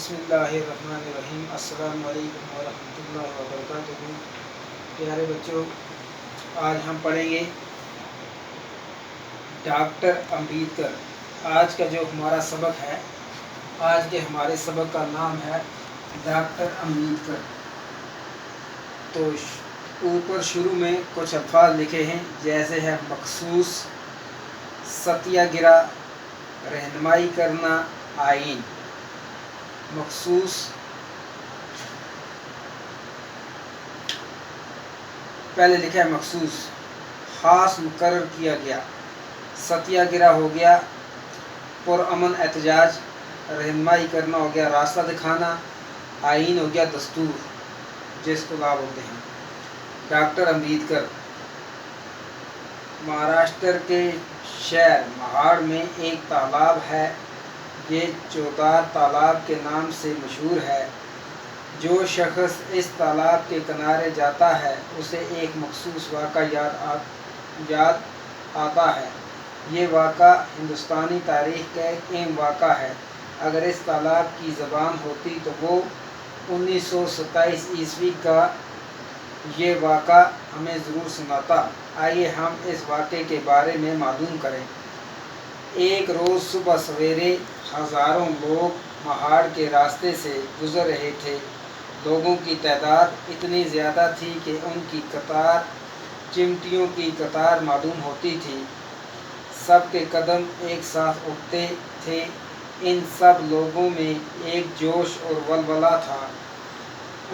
बिस्मिल्लाहिर्रहमानिर्रहीम। अस्सलामु अलैकुम वरहमतुल्लाहि वबरकातुहू। प्यारे बच्चों, आज हम पढ़ेंगे डॉक्टर अम्बेडकर। आज का जो हमारा सबक है, आज के हमारे सबक का नाम है डॉक्टर अम्बेडकर। तो ऊपर शुरू में कुछ अल्फाज लिखे हैं, जैसे है मखसूस, सत्याग्रह, रहनुमाई करना, आइन। मखसूस, पहले लिखा है मखसूस, खास मुकर्रर किया गया। सत्याग्रह हो गया पुरअमन एहतजाज, रहनुमाई करना हो गया रास्ता दिखाना, आइन हो गया दस्तूर जिसको लाभ होते हैं। डॉक्टर अम्बेडकर महाराष्ट्र के शहर महाड़ में एक तालाब है, ये चौतार तालाब के नाम से मशहूर है। जो शख्स इस तालाब के किनारे जाता है उसे एक मखसूस वाक़ा याद आता है। ये वाक़ा हिंदुस्तानी तारीख़ का एक अहम वाक़ा है। अगर इस तालाब की ज़बान होती तो वो 1927 ईस्वी का ये वाक़ा हमें ज़रूर सुनाता। आइए हम इस वाक़े के बारे में मालूम करें। एक रोज़ सुबह सवेरे हज़ारों लोग महाड़ के रास्ते से गुज़र रहे थे। लोगों की तादाद इतनी ज़्यादा थी कि उनकी कतार चिमटियों की कतार मालूम होती थी। सबके कदम एक साथ उठते थे। इन सब लोगों में एक जोश और वलवला था।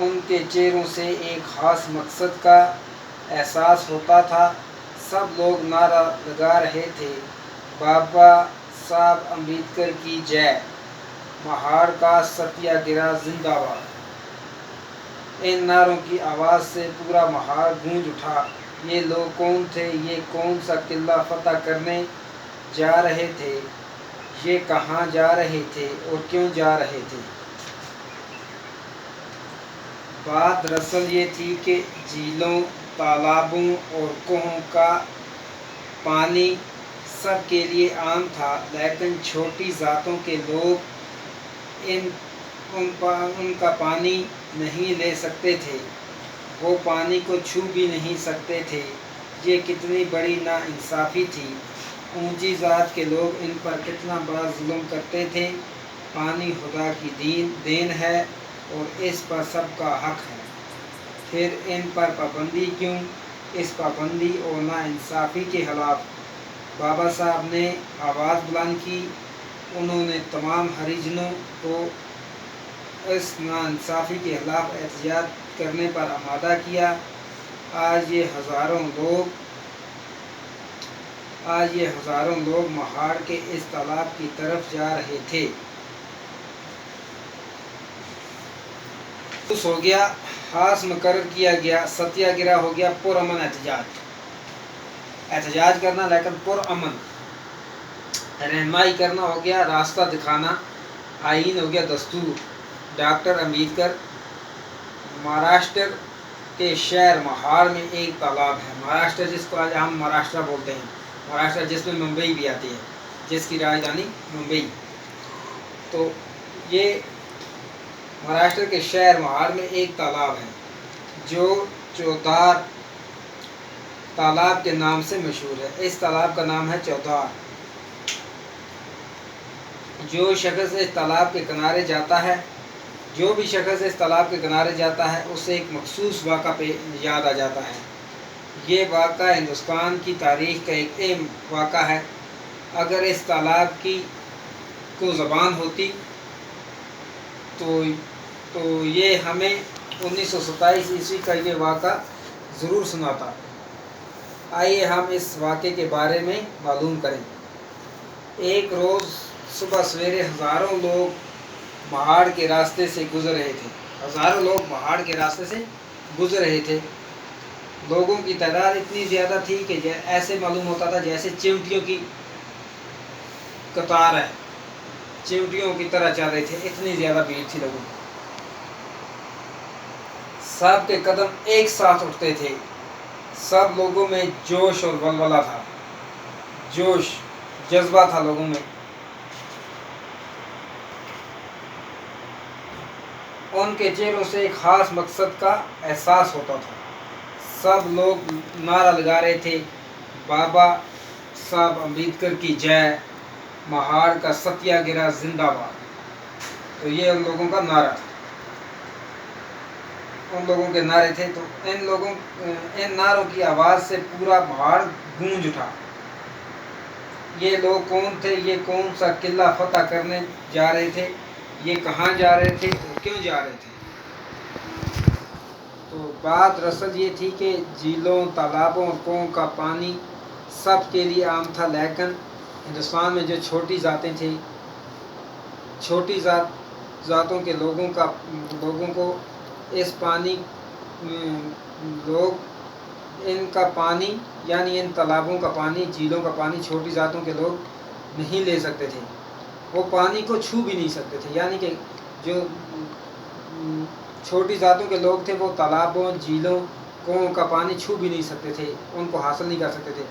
उनके चेहरों से एक ख़ास मकसद का एहसास होता था। सब लोग नारा लगा रहे थे, बाबा साहब अम्बेडकर की जय, महाड़ का सत्याग्रह जिंदाबाद। इन नारों की आवाज़ से पूरा महाड़ गूंज उठा। ये लोग कौन थे? ये कौन सा किला फतह करने जा रहे थे? ये कहाँ जा रहे थे और क्यों जा रहे थे? बात दरअसल ये थी कि झीलों, तालाबों और कुओं का पानी सब के लिए आम था, लेकिन छोटी ज़ातों के लोग उनका पानी नहीं ले सकते थे। वो पानी को छू भी नहीं सकते थे। ये कितनी बड़ी नाइंसाफ़ी थी। ऊंची ज़ात के लोग इन पर कितना बड़ा जुल्म करते थे। पानी खुदा की देन है और इस पर सबका हक है। फिर इन पर पाबंदी क्यों? इस पाबंदी और नाइंसाफ़ी के खिलाफ बाबा साहब ने आवाज़ बुलंद की। उन्होंने तमाम हरिजनों को इस नाइंसाफ़ी के खिलाफ एहतजाज करने पर आमादा किया। आज ये हज़ारों लोग महाड़ के इस तालाब की तरफ जा रहे थे। हो गया, खास मुकर्रर किया गया। सत्याग्रह हो गया पुरअमन एहतजाज करना, लेकिन पुरअमन। रहनुमाई करना हो गया रास्ता दिखाना, आइन हो गया दस्तूर। डॉक्टर अम्बेडकर महाराष्ट्र के शहर महाड़ में एक तालाब है। महाराष्ट्र जिसको आज हम महाराष्ट्र बोलते हैं, महाराष्ट्र जिसमें मुंबई भी आती है, जिसकी राजधानी मुंबई। तो ये महाराष्ट्र के शहर महाड़ में एक तालाब है जो चौतार तालाब के नाम से मशहूर है। इस तालाब का नाम है चौतार। जो शख्स इस तालाब के किनारे जाता है, जो भी शख्स इस तालाब के किनारे जाता है उसे एक मखसूस वाक़ा पे याद आ जाता है। ये वाक़ा हिंदुस्तान की तारीख़ का एक अहम वाक़ा है। अगर इस तालाब की को ज़बान होती तो ये हमें 1927 ईस्वी का ये वाक़ा ज़रूर सुनाता। आइए हम इस वाक़े के बारे में मालूम करें। एक रोज़ सुबह सवेरे हज़ारों लोग महाड़ के रास्ते से गुज़र रहे थे। हज़ारों लोग महाड़ के रास्ते से गुज़र रहे थे। लोगों की तादाद इतनी ज़्यादा थी कि ऐसे मालूम होता था जैसे चिमटियों की कतार है, चिमटियों की तरह चल रहे थे। इतनी ज़्यादा भीड़ थी लोगों की। सब के कदम एक साथ उठते थे। सब लोगों में जोश और वलवला था। जोश, जज्बा था लोगों में। ان کے چہروں سے ایک خاص مقصد کا احساس ہوتا تھا۔ سب لوگ نعرہ لگا رہے تھے، بابا صاحب امبیڈکر کی جے، مہاڑ کا ستیہ گرہ زندہ باد۔ تو یہ ان لوگوں کا نعرہ تھا، ان لوگوں کے نعرے تھے۔ تو ان نعروں کی آواز سے پورا مہاڑ گونج اٹھا۔ یہ لوگ کون تھے؟ یہ کون سا قلعہ فتح کرنے جا رہے تھے؟ یہ کہاں جا رہے تھے اور کیوں جا رہے تھے؟ تو بات دراصل یہ تھی کہ جھیلوں، تالابوں اور کنوؤں کا پانی سب کے لیے عام تھا، لیکن ہندوستان میں جو چھوٹی ذاتیں تھیں، چھوٹی ذاتوں کے لوگوں کو اس پانی ان کا پانی یعنی ان تالابوں کا پانی، جھیلوں کا پانی چھوٹی ذاتوں کے لوگ نہیں لے سکتے تھے، وہ پانی کو چھو بھی نہیں سکتے تھے۔ یعنی کہ جو چھوٹی ذاتوں کے لوگ تھے وہ تالابوں، جھیلوں، کنوؤں کا پانی چھو بھی نہیں سکتے تھے، ان کو حاصل نہیں کر سکتے تھے۔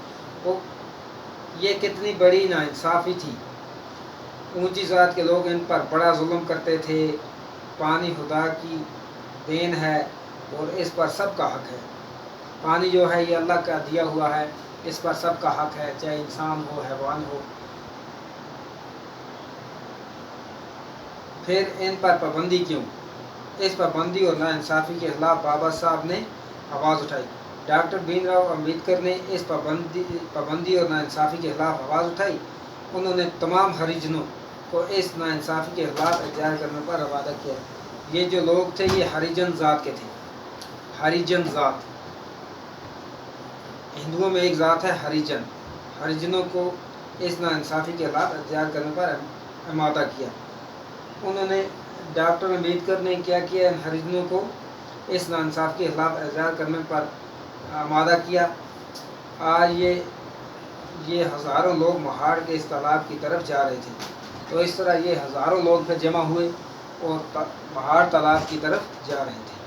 یہ کتنی بڑی ناانصافی تھی۔ اونچی ذات کے لوگ ان پر بڑا ظلم کرتے تھے۔ پانی خدا کی دین ہے اور اس پر سب کا حق ہے۔ پانی جو ہے یہ اللہ کا دیا ہوا ہے، اس پر سب کا حق ہے، چاہے انسان ہو، حیوان ہو۔ پھر ان پر پابندی کیوں؟ اس پابندی اور ناانصافی کے خلاف بابا صاحب نے آواز اٹھائی۔ ڈاکٹر بھیم راؤ امبیڈکر نے اس پابندی اور ناانصافی کے خلاف آواز اٹھائی۔ انہوں نے تمام ہریجنوں کو اس ناانصافی کے خلاف احتجاج کرنے پر آمادہ کیا۔ یہ جو لوگ تھے یہ ہریجن ذات کے تھے۔ ہریجن ذات، ہندوؤں میں ایک ذات ہے ہریجن۔ ہریجنوں کو اس ناانصافی کے خلاف احتجاج کرنے پر آمادہ کیا۔ انہوں نے ڈاکٹر امبیڈکر نے کیا کیا؟ ان ہریجنوں کو اس ناانصافی کے خلاف احتجاج کرنے پر آمادہ کیا۔ آج یہ ہزاروں لوگ مہاڑ کے اس تالاب کی طرف جا رہے تھے۔ تو اس طرح یہ ہزاروں لوگ پھر جمع ہوئے اور مہاڑ تالاب کی طرف جا رہے تھے۔